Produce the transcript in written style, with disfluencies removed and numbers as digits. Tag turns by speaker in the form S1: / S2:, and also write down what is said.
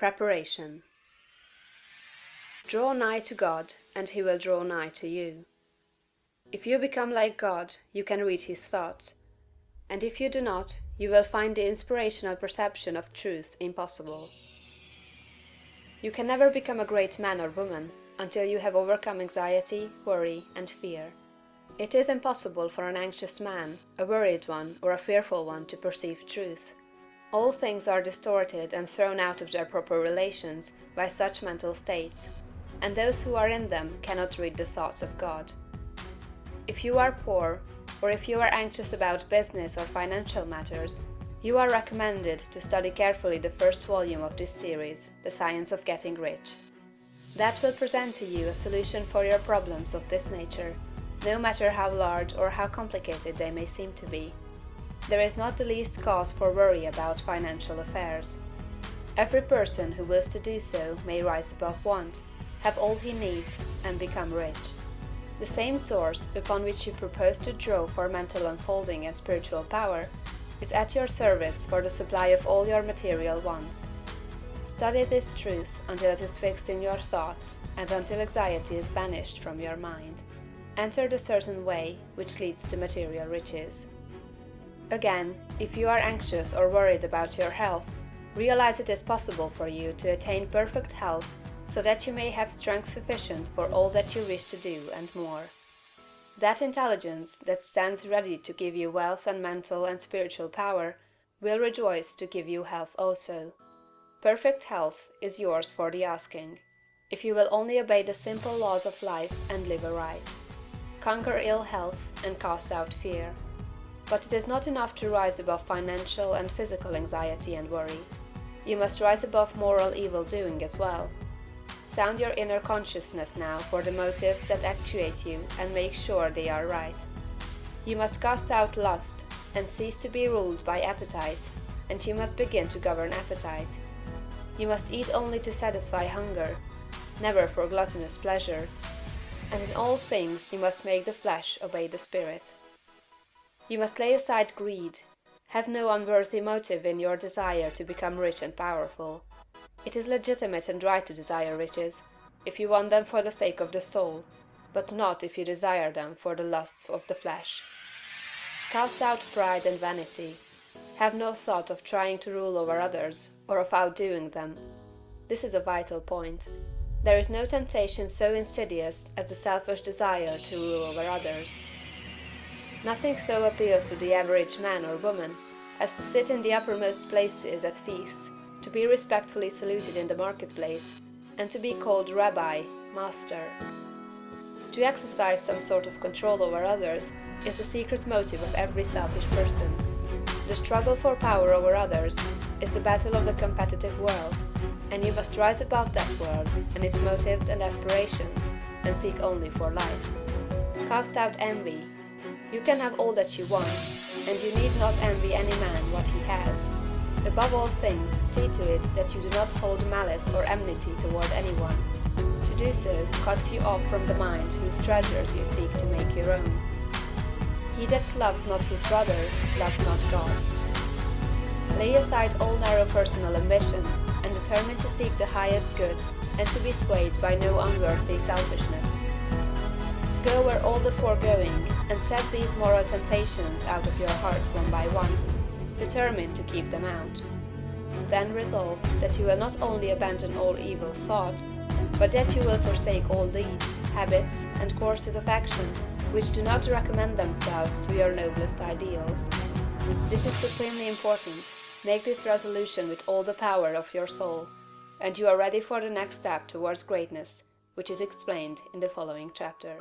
S1: Preparation. Draw nigh to God, and he will draw nigh to you. If you become like God, you can read his thoughts; and if you do not, you will find the inspirational perception of truth impossible. You can never become a great man or woman until you have overcome anxiety, worry, and fear. It is impossible for an anxious man, a worried one, or a fearful one to perceive truth. All things are distorted and thrown out of their proper relations by such mental states, and those who are in them cannot read the thoughts of God. If you are poor, or if you are anxious about business or financial matters, you are recommended to study carefully the first volume of this series, The Science of Getting Rich. That will present to you a solution for your problems of this nature, no matter how large or how complicated they may seem to be. There is not the least cause for worry about financial affairs. Every person who wills to do so may rise above want, have all he needs, and become rich. The same source upon which you propose to draw for mental unfolding and spiritual power is at your service for the supply of all your material wants. Study this truth until it is fixed in your thoughts and until anxiety is banished from your mind. Enter the certain way which leads to material riches. Again, if you are anxious or worried about your health, realize it is possible for you to attain perfect health so that you may have strength sufficient for all that you wish to do and more. That intelligence that stands ready to give you wealth and mental and spiritual power will rejoice to give you health also. Perfect health is yours for the asking, if you will only obey the simple laws of life and live aright. Conquer ill health and cast out fear. But it is not enough to rise above financial and physical anxiety and worry. You must rise above moral evil-doing as well. Sound your inner consciousness now for the motives that actuate you and make sure they are right. You must cast out lust and cease to be ruled by appetite, and you must begin to govern appetite. You must eat only to satisfy hunger, never for gluttonous pleasure, and in all things you must make the flesh obey the spirit. You must lay aside greed. Have no unworthy motive in your desire to become rich and powerful. It is legitimate and right to desire riches, if you want them for the sake of the soul, but not if you desire them for the lusts of the flesh. Cast out pride and vanity. Have no thought of trying to rule over others, or of outdoing them. This is a vital point. There is no temptation so insidious as the selfish desire to rule over others. Nothing so appeals to the average man or woman as to sit in the uppermost places at feasts, to be respectfully saluted in the marketplace, and to be called Rabbi, Master. To exercise some sort of control over others is the secret motive of every selfish person. The struggle for power over others is the battle of the competitive world, and you must rise above that world and its motives and aspirations, and seek only for life. Cast out envy. You can have all that you want, and you need not envy any man what he has. Above all things, see to it that you do not hold malice or enmity toward anyone. To do so cuts you off from the mind whose treasures you seek to make your own. He that loves not his brother loves not God. Lay aside all narrow personal ambition, and determine to seek the highest good, and to be swayed by no unworthy selfishness. Go where all the foregoing, and set these moral temptations out of your heart one by one, determined to keep them out. Then resolve that you will not only abandon all evil thought, but that you will forsake all deeds, habits, and courses of action which do not recommend themselves to your noblest ideals. This is supremely important. Make this resolution with all the power of your soul, and you are ready for the next step towards greatness, which is explained in the following chapter.